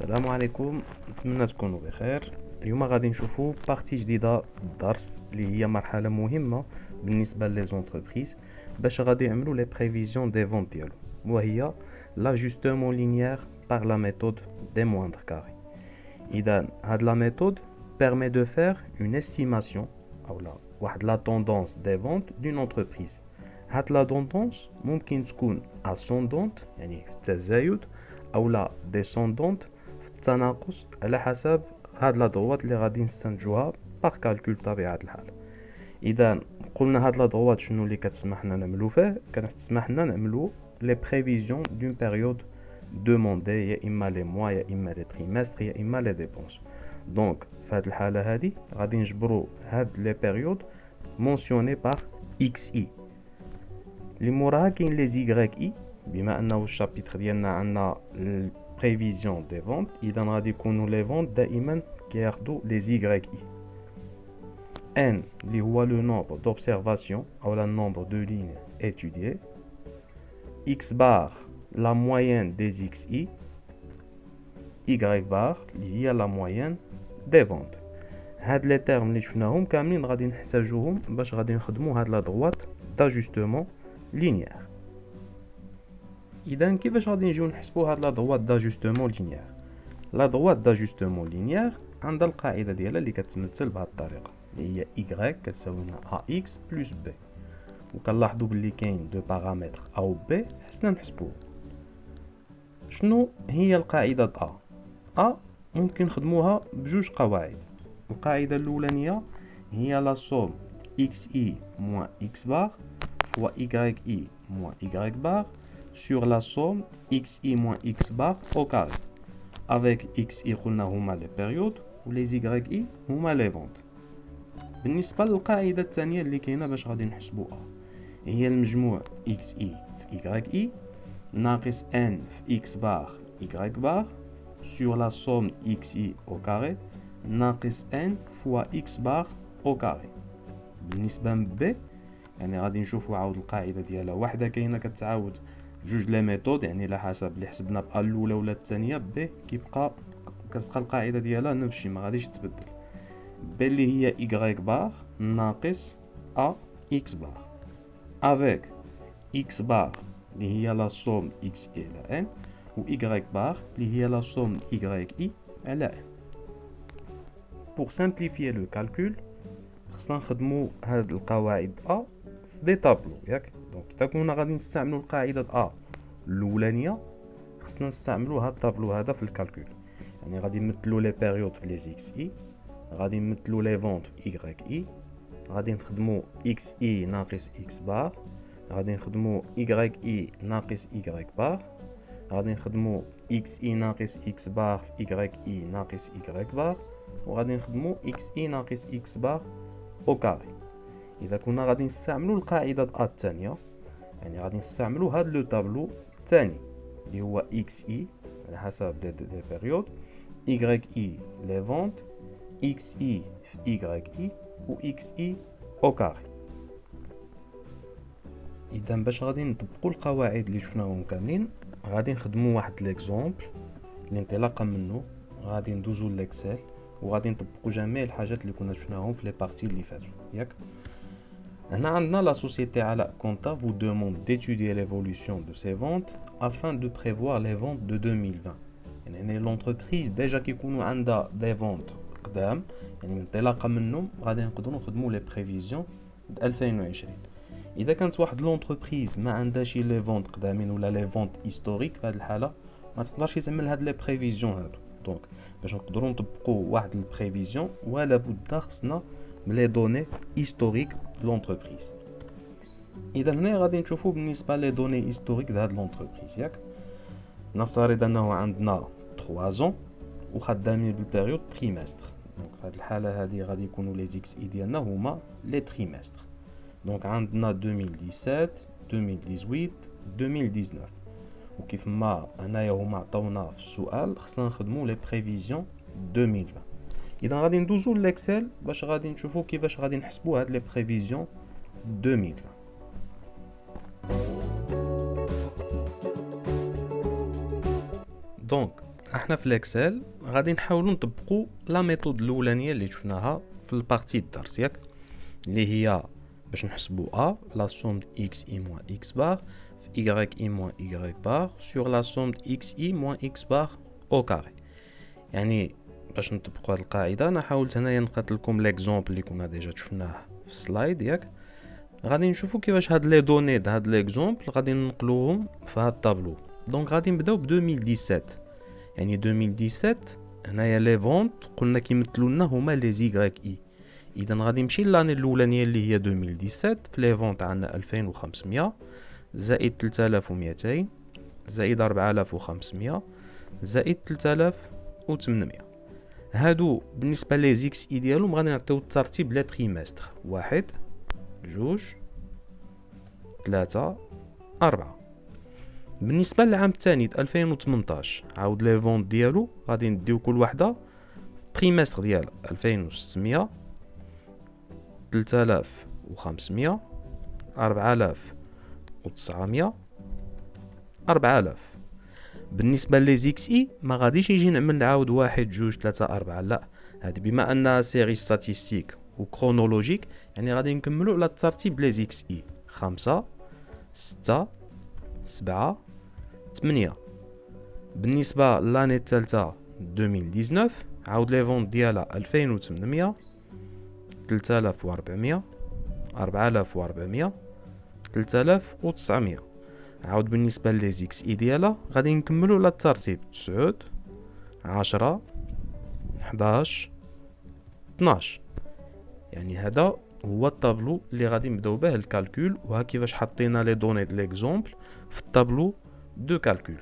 السلام عليكم، نتمنى تكونوا بخير. اليوم غادي نشوفوا بارتي جديده الدرس اللي هي مرحله مهمه بالنسبه لي زونتربريز باش غادي يعملوا لي بريفيزيون دي فونت ديالو، وهي لاجوستمون لينيير بار لا ميثود دي موندر كاري. اذا هاد لا ميثود permet de faire une estimation او لا واحد لا tendance des ventes d'une entreprise. هاد لا tendance ممكن تكون ascendante يعني في التزايد او لا descendante في التناقص على حسب هاد لا ضغوات اللي غادي نستنتجوها باغ كالكول بطبيعه الحال. اذا قلنا هاد لا ضغوات شنو اللي كتسمح لنا نعملو فيه، كتسمح لنا نعملو لي بريفيزيون دون بيريود دوموندي، يا اما لي موا يا اما لي تريمستر يا اما لي ديبونس. دونك في هاد الحاله هادي غادي نجبرو هاد لي بيريود مونسيوني بار اكس اي. اللي موراها كاين لي زيغريك اي، بما انه الشابيتر ديالنا عندنا البريفيزيون دي فونت، اذا غادي يكونوا لي فونت دائما كياخذوا لي زيغريك اي. ان اللي هو لو نومبر دوبسيرفاسيون او لا نومبر دو لين étudiées، x bar la moyenne des xi، y bar اللي هي la moyenne des ventes. هاد لي تيرم اللي شفناهم كاملين غادي نحتاجوهم باش غادي نخدموا هاد لا droite d'ajustement linéaire. اذا كيفاش غادي نجيو نحسبوا هاد لا droite d'ajustement linéaire؟ لا droite d'ajustement linéaire عندها القاعده ديالها اللي كتمثل بهذه الطريقه، اللي هي y كتساوي لنا ax plus b. وكنلاحظوا باللي كاين دو بارامتر a و b حسنا نحسبوه. شنو هي القاعده a ممكن نخدموها بجوج قواعد. القاعده الاولانيه هي لا somme xi moins x bar fois yi moins y bar sur la somme xi moins x bar au carré, avec xi قلنا هما لي بيريود و لي yi هما لي فونت. بالنسبه للقاعده الثانيه اللي كاينه باش غادي نحسبوا هي المجموع xi في yi ناقص n في x bar y bar sur la somme xi au carré ناقص n fois x bar au carré. بالنسبه ل b يعني غادي نشوفوا عاود القاعده ديالها واحده كاينه كتعاود جوج لي ميثود، يعني على حسب اللي حسبنا بقى الاولى ولا الثانيه ب كتبقى القاعده ديالها نفس الشيء، ما غاديش تتبدل. ب اللي هي y بار ناقص a x بار avec x بار اللي هي لا سوم x اي على n و y بار اللي هي لا سوم y i على n. pour simplifier le calcul خصنا نخدموا هاد القواعد a في دي طابلو ياك. دونك اذا كنا غادي نستعملوا القاعده a الاولانيه خصنا نستعملوا هاد الطابلو هذا في الكالكول، يعني غادي نمثلوا لي بيريود في لي اكس اي، غادي نمثلوا لي فونت في y اي، غادي نخدموا اكس اي ناقص اكس بار، غادي نخدموا y اي ناقص y بار، غادي نخدموا اكس اي ناقص اكس بار في y اي ناقص y بار، وغادي نخدموا اكس اي ناقص اكس بار او كاري. اذا كنا غادي نستعملوا القاعده ا الثانيه، يعني غادي نستعملوا هذا لو طابلو الثاني اللي هو اكس اي على حسب لي بيريود، y اي لي فونت، اكس اي في y اي و اكس اي او كاري. اذا باش غادي نطبقوا القواعد اللي شفناهم كاملين غادي نخدموا واحد ليكزامبل اللي انطلاقا منه غادي ندوزو للاكسل وغادي نطبقوا جميع الحاجات اللي كنا شفناهم في لي بارتي اللي فاتوا ياك. هنا عندنا la société Ala Conta vous demande d'étudier l'évolution de ses ventes afin de prévoir les ventes de 2020. يعني l'entreprise déjà كيكونوا عندها des ventes قدام، يعني من انطلاقا منهم غادي نقدروا نخدموا لي بريفيزيون د 2020. اذا كانت واحد لونتربريز ما عندهاش لي فونت قدامين ولا لي فونت هيستوريك، في هذه الحاله ما تقدرش تعمل هاد لي بريفيزيون هادو. دونك باش نقدروا نطبقوا واحد البريفيزيون ولا بد خصنا من لي دوني هيستوريك لونتربريز. اذا هنا غادي نشوفوا بالنسبه لي دوني هيستوريك د هاد لونتربريز ياك. نفترض انه عندنا 3 زون وخدامين بالبيريود تريمستر. دونك في هاد الحاله هذه غادي يكونوا لي زيكس اي ديالنا هما لي تريمستر. دونك عندنا 2017 2018 2019، وكيف ما هنايا هما عطاونا في السؤال خصنا نخدموا لي بريفيزيون 2020. اذا غادي ندوزو للاكسل باش غادي نشوفوا كيفاش غادي نحسبوا هاد لي بريفيزيون 2020. دونك احنا في الاكسل غادي نحاولوا نطبقوا لا ميثود الاولانيه اللي شفناها في البارتي الدرس ياك، اللي هي باش نحسبوا لا سوم اكس اي موان اكس بار في y اي موان y بار سور لا سوم اكس اي موان اكس بار او كاري. يعني باش نطبقوا هذه القاعده انا حاولت هنايا نقاد لكم ليكزامبل اللي كنا ديجا شفناه في السلايد ياك. غادي نشوفوا كيفاش هاد لي دوني هاد ليكزامبل غادي ننقلوهم في هاد الطابلو. دونك غادي نبداو ب 2017. يعني 2017 هنايا لي فونت قلنا كيمثلوا لنا هما لي زيغريك اي. اذا غادي نمشي للاني الاولانيه اللي هي 2017. في لي فونت عندنا 2500 زائد 3200 زائد 4500 زائد 3800. هادو بالنسبه لي زيكس اي ديالهم غادي نعطيو الترتيب لا تريمستر: 1 2 3 4. بالنسبه للعام الثاني 2018 عاود لي فونت ديالو غادي نديو كل وحده تريمستر ديال 2600 3500 4900 4000. بالنسبه لي زيكس اي ما غاديش يجي نعمل نعاود 1 2 3 4، لا، هذه بما انها سيري ستاتيستيك وكرونولوجيك يعني غادي نكملوا على الترتيب لي زيكس اي: 5 6 7 8. بالنسبه للاني الثالثه 2019 عاود لي فونت ديالها 2800 3400 4400 3900. عاود بالنسبه لي زيكس اي ديالها غادي نكملوا على الترتيب 9 10 11 12. يعني هذا هو الطابلو اللي غادي نبداو به الكالكول، وها كيفاش حطينا لي دوني د ليكزامبل في الطابلو دو كالكول.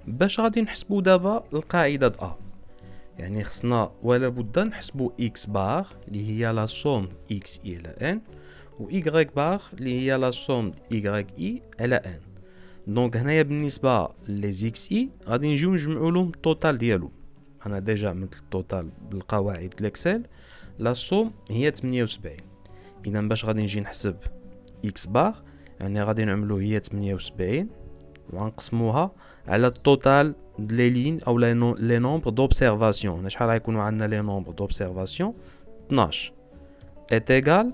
باش غادي نحسبوا دابا القاعده د يعني خصنا ولا بد نحسبوا اكس بار اللي هي لا سوم اكس اي على ان، و y بار اللي هي لا سوم y اي على ان. دونك هنايا بالنسبه لي زيكس اي غادي نجيو نجمعوا لهم التوتال ديالو. انا ديجا مثل التوتال بالقواعد الاكسل لا سوم هي 78. اذا باش غادي نجي نحسب اكس بار يعني غادي نعملو هي 78 وغنقسموها على التوتال د لي لين او لي نومبر دوبسيرفاسيون. هنا شحال غيكونوا عندنا لي نومبر دوبسيرفاسيون؟ 12 ايتيغال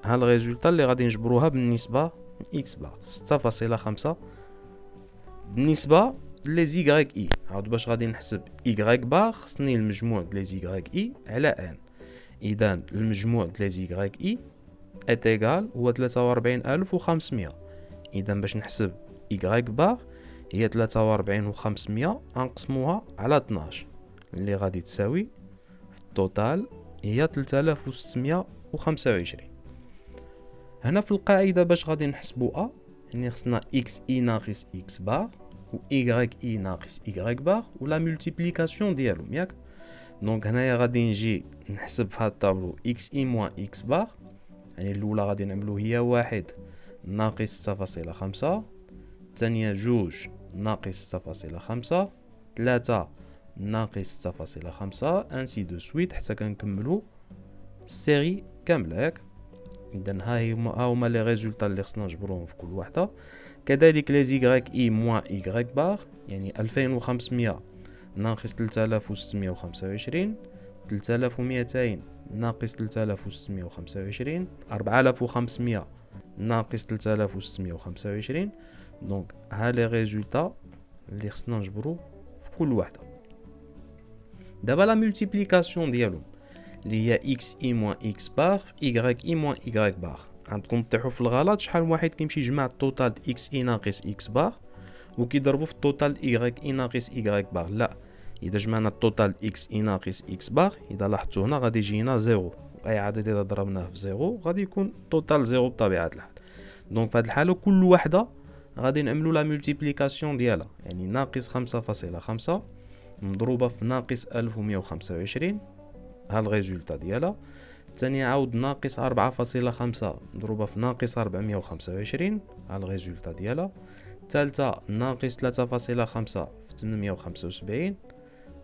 ها الريزولطا اللي غادي نجبروها بالنسبه اكس بار 6.5. بالنسبه لي زيغريك اي عاود باش غادي نحسب y بار خصني المجموع د لي زيغريك اي على ان. اذا المجموع د لي زيغريك اي ايتيغال هو 43500. اذا باش نحسب y بار هي 43500 غنقسموها على 12 اللي غادي تساوي في التوتال هي 3625. هنا في القاعده باش غادي نحسبوا يعني خصنا x اي ناقص x بار و y اي ناقص y بار ولا مولتيبليكاسيون ديالهم ياك. دونك هنايا غادي نجي نحسب في هذا الطابلو x اي موان x بار، يعني الاولى غادي نعملو هي 1 ناقص 6.5، الثانيه 2 ناقص 6.5، 3 ناقص 6.5 انسي دو سويت حتى كنكملو السيري كامله ياك. اذا ها هما لي ريزولطا اللي خصنا نجبروهم في كل وحده. كذلك لي زيغريك اي موان y بار يعني 2500 ناقص 3625، 3200 ناقص 3625، 4500 ناقص 3625. دونك ها لي ريزولطا اللي خصنا نجبرو في كل وحده. دابا لا مولتيبليكاسيون ديالهم اللي هي x اي موان x بار في y اي موان y بار. عندكم تطيحوا في الغلط شحال واحد كيمشي يجمع التوتال x اي ناقص x بار وكيضربوا في التوتال y اي ناقص y بار. لا، اذا جمعنا التوتال x اي ناقص x بار اذا لاحظتوا هنا غادي يجينا زيرو، اي عدد اذا ضربناه في زيرو غادي يكون توتال زيرو بطبيعه الحال. دونك في هذه الحاله كل وحده غادي نعملوا لا مولتيبليكاسيون ديالها، يعني ناقص 5.5 مضروبه في ناقص 1125 ها الريزولطا ديالها. الثانيه عاود ناقص 4.5 مضروبه في ناقص 425 ها الريزولطا ديالها. الثالثه ناقص 3.5 في 875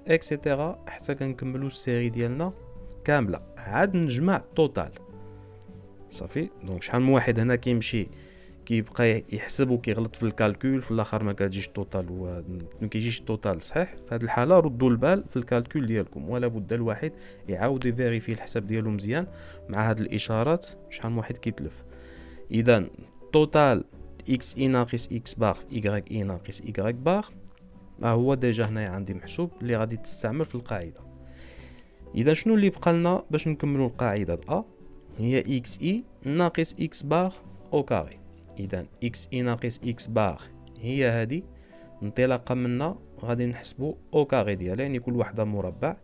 اكسيتيرا حتى كنكملوا السيري ديالنا كامله. عاد نجمع التوتال صافي. دونك شحال من واحد هنا كيمشي كيبقى يحسب وكيغلط في الكالكول، في الاخر ما كتجيش التوتال ما كيجيش التوتال صحيح. في هذه الحاله ردوا البال في الكالكول ديالكم، ولا بد الواحد يعاود يفيريفي الحساب ديالو مزيان مع هاد الاشارات شحال من واحد كيتلف. اذا توتال اكس اي ناقص اكس بار في ايكغيك اي ناقص ايكغيك بار هو ديجا هنايا عندي محسوب اللي غادي تستعمل في القاعده. اذا شنو اللي بقى لنا باش نكملوا القاعده ا؟ هي اكس اي ناقص اكس بار او كاري. اذا اكس اي ناقص اكس بار هي هذه، انطلاقا منا غادي نحسبوا او كاري ديالها، يعني كل وحده مربع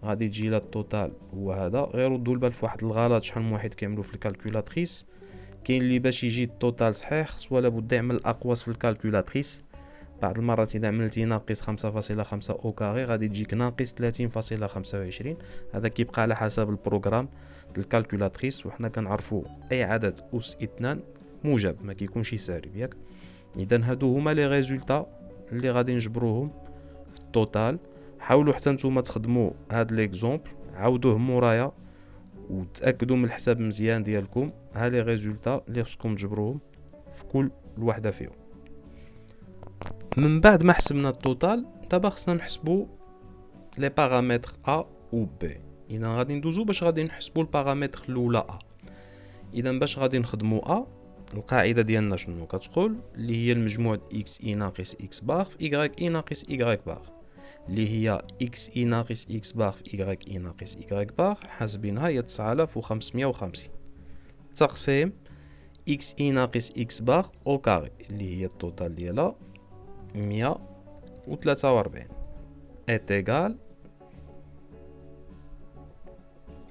غادي تجي لها التوتال هو هذا. غير ردوا البال في واحد الغلط شحال من واحد كيعملوا في الكالكولاتريس، كاين اللي باش يجي التوتال صحيح خصو ولا بد يعمل الاقواس في الكالكولاتريس. بعض المرات اذا عملتي ناقص 5.5 او كاري غادي تجيك ناقص 30.25. هذا كيبقى على حسب البروغرام الكالكولاتريس، وحنا كنعرفوا اي عدد اس 2 موجب ما كيكونش سالب ياك. اذا هادو هما لي ريزولطا اللي غادي نجبروهم في التوتال. حاولوا حتى نتوما تخدموا هاد ليكزومبل، عاودوه مورايا وتاكدوا من الحساب مزيان ديالكم. ها لي ريزولطا اللي خصكم تجبروهم في كل وحده فيهم. من بعد ما حسبنا التوتال دابا خصنا نحسبوا لي بارامتر ا و بي. اذا غادي ندوزو باش غادي نحسبوا البارامتر الاولى ا. اذا باش غادي نخدموا ا، القاعده ديالنا شنو كتقول؟ اللي هي المجموع اكس اي ناقص اكس بار في ايكغيك اي ناقص ايكغيك بار، اللي هي اكس اي ناقص اكس بار في ايكغيك اي ناقص ايكغيك بار حاسبينها هي 9550 تقسيم اكس اي ناقص اكس بار او كاري اللي هي التوتال ديالها 143 اتيغال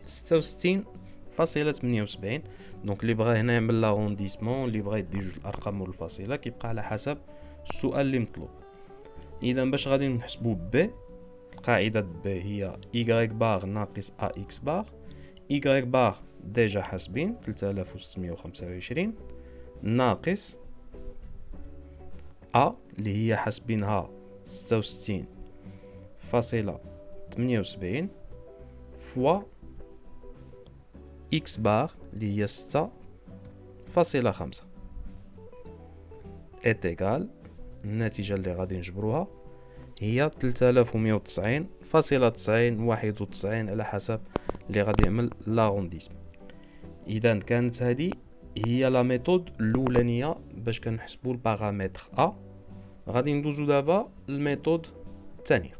66.78. دونك اللي بغى هنا يعمل لاغونديسمون، اللي بغى يدي جوج الارقام والفاصله كيبقى على حسب السؤال اللي مطلوب. اذا باش غادي نحسبوا بي، القاعده بي هي y بار ناقص ax بار. y بار ديجا حاسبين 3625 ناقص a اللي هي حاسبينها 66.78 فوا x بار اللي هي 6.5 اتيغال النتيجة اللي غادي نجبروها هي 3190.91 على حسب اللي غادي يعمل لاغونديسم. اذا كانت هذه هي لا ميثود الاولانيه باش كنحسبوا البارامتر ا. غادي ندوزو دابا الميثود الثانيه.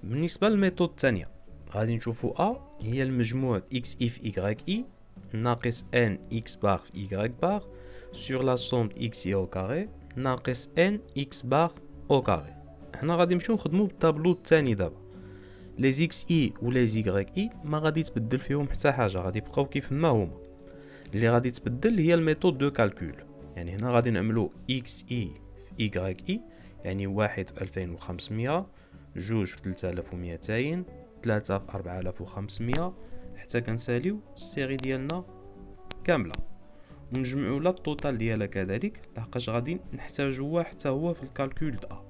بالنسبه للميثود الثانيه غادي نشوفوا ا هي المجموع اكس اي في ايكغيك اي ناقص ان اكس بار في ايكغيك بار sur la somme x au carré ناقص n x بار au carré. حنا غادي نمشيو نخدمو بالطابلو الثاني دابا. لي زيكس اي و لي زيغريك اي ما غادي تبدل فيهم حتى حاجه، غادي يبقاو كيف ما هما. اللي غادي تبدل هي الميثود دو كالكول. يعني هنا غادي نعملو اكس اي في ايكغيك اي، يعني 1 في 2500 2 في 3200 3 في 4500 حتى كنساليو السيري ديالنا كامله ونجمعوا لا التوتال ديالها كذلك، لحقاش غادي نحتاجوه حتى هو في الكالكول د ا.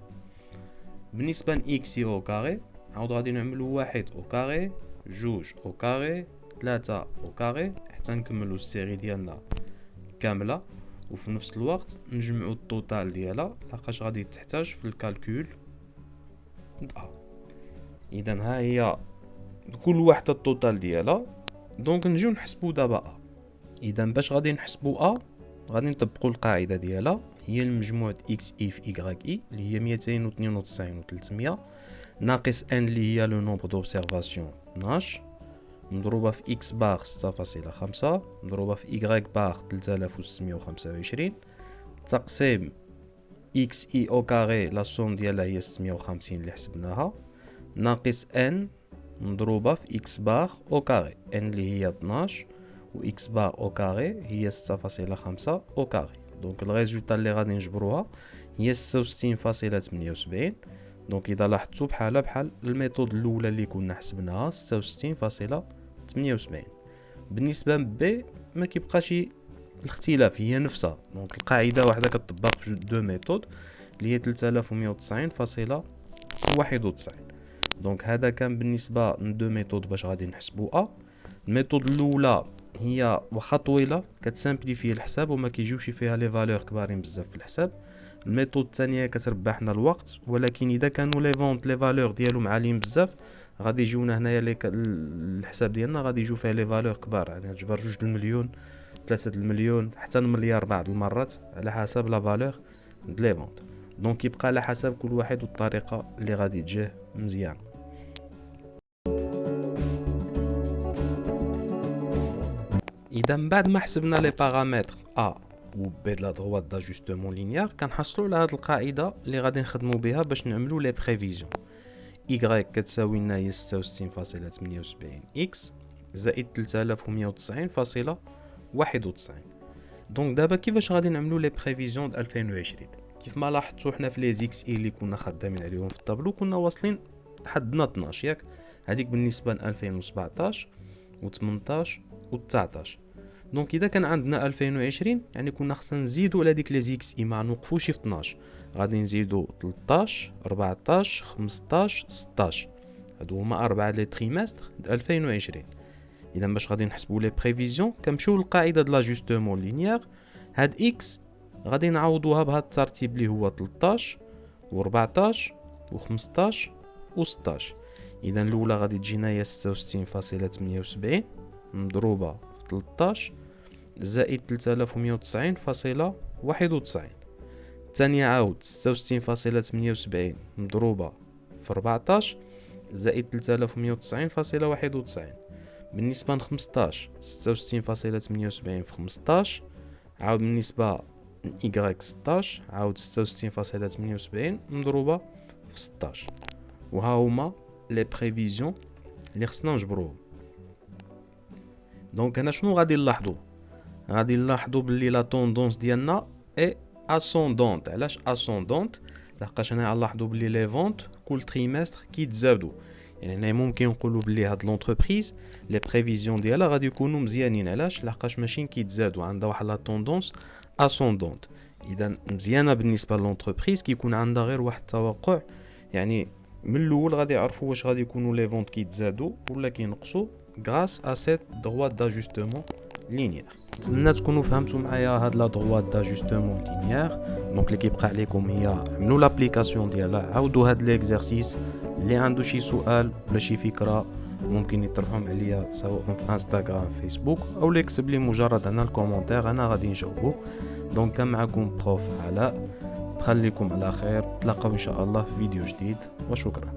بالنسبه ل x او كاري عاود غادي نعملوا 1 او كاري 2 او كاري 3 او كاري حتى نكملوا السيري ديالنا كامله، وفي نفس الوقت نجمعوا التوتال ديالها لحقاش غادي تحتاج في الكالكول د ا. اذا ها هي كل وحده التوتال ديالها. دونك نجيو نحسبوا دابا ا. اذا باش غادي نحسبوا ا غادي نطبقوا القاعده ديالها، هي المجموع اكس اي في ايكغيك اي اللي هي 292 و 300 ناقص ان اللي هي لو نومبر دوبسيرفاسيون 12 مضروبه في اكس بار 6.5 مضروبه في ايكغيك بار 3625 تقسيم اكس اي او كاري لا سوم ديالها هي 650 اللي حسبناها ناقص ان مضروبه في اكس بار او كاري ان اللي هي 12 و اكس بار او كاري هي 6.5 او كاري. دونك الريزولطا اللي غادي نجبروها هي 66.78. دونك اذا لاحظتوا بحال الميثود الاولى اللي كنا حسبناها 66.78. بالنسبه لبي ما كيبقاش الاختلاف، هي نفسها. دونك القاعده واحده كتطبق في دو ميثود اللي هي 3190.91. دونك هذا كان بالنسبه لدو ميثود باش غادي نحسبوا ا. الميثود الاولى هي واخا طويله كتسامبليفي الحساب وما كيجيوش فيها لي فالور كبارين بزاف في الحساب. الميثود الثانيه كتربحنا الوقت، ولكن اذا كانوا لي فونت لي فالور ديالهم عاليين بزاف غادي يجيونا هنايا الحساب ديالنا غادي يجيو فيه لي فالور كبار، يعني تجبر 2 المليون 3 المليون حتى المليار بعض المرات على حسب لا فالور د لي فونت. دونك يبقى على حسب كل واحد والطريقه اللي غادي تجيه مزيان. اذا من بعد ما حسبنا لي بارامتر ا و بي د لا droite d'ajustement linéaire كنحصلوا على هذه القاعده اللي غادي نخدموا بها باش نعملوا لي بريفيزيون. y كتساوي لنا هي 66.78 x زائد 3190.91. دونك دابا كيفاش غادي نعملوا لي بريفيزيون د 2020؟ كيف ما لاحظتوا حنا في لي زيكس اي اللي كنا خدامين عليهم في الطابلو كنا واصلين حدنا 12 ياك، هذيك بالنسبه ل 2017 و18 و19. دونك اذا كان عندنا 2020 يعني كنا خصنا نزيدوا على ديك لي زيكس اي، ما نوقفوش في 12، غادي نزيدوا 13 14 15 16. هادو هما 4 لي تريمستر د 2020. اذا باش غادي نحسبوا لي بريفيزيون كنمشيو للقاعده د لاجوستمون لينيير. هاد اكس غادي نعوضوها بهذا الترتيب اللي هو 13 و14 و15 و16. اذا الاولى غادي تجينا هي 66.78 مضروبه في 13 زائد 3190.91. الثانيه عاود 66.78 مضروبه في 14 زائد 3190.91. بالنسبه ل 15 66.78 في 15 عاود بالنسبه y 16 عاود 66.78 مضروبه في 16. وها هما لي بريفيزيون اللي خصنا نجبروهم. دونك هنا شنو غادي نلاحظوا؟ غادي نلاحظوا باللي لا طوندونس ديالنا اي اسوندونت. علاش اسوندونت؟ لحقاش هنا نلاحظوا باللي لي فونت كل تريمستر كيتزادوا. يعني هنا ممكن نقولوا باللي هاد لونتربريز لي بريفيزيون ديالها غادي يكونوا مزيانين. علاش؟ لحقاش ماشي كيتزادوا، عندها واحد لا طوندونس اسوندونت. اذا مزيانه بالنسبه لونتربريز كيكون عندها غير واحد التوقع، يعني من الاول غادي يعرفوا واش غادي يكونوا لي فونت كيتزادوا ولا كينقصوا grâce à cette droite d'ajustement linéaire. نتمنى تكونوا فهمتوا معايا هاد لا droite d'ajustement linéaire. دونك اللي كيبقى عليكم هي عملوا لابليكاسيون ديالها، عاودوا هاد ليكزرسيس. اللي عنده شي سؤال ولا شي فكره ممكن يطرحهم عليا سواء في انستغرام فيسبوك او اللي يكتب لي مجرد هنا الكومونتير انا غادي نجاوبه. دونك كان معكم بروف علاء، خليكم على خير، تلاقاو ان شاء الله في فيديو جديد وشكرا.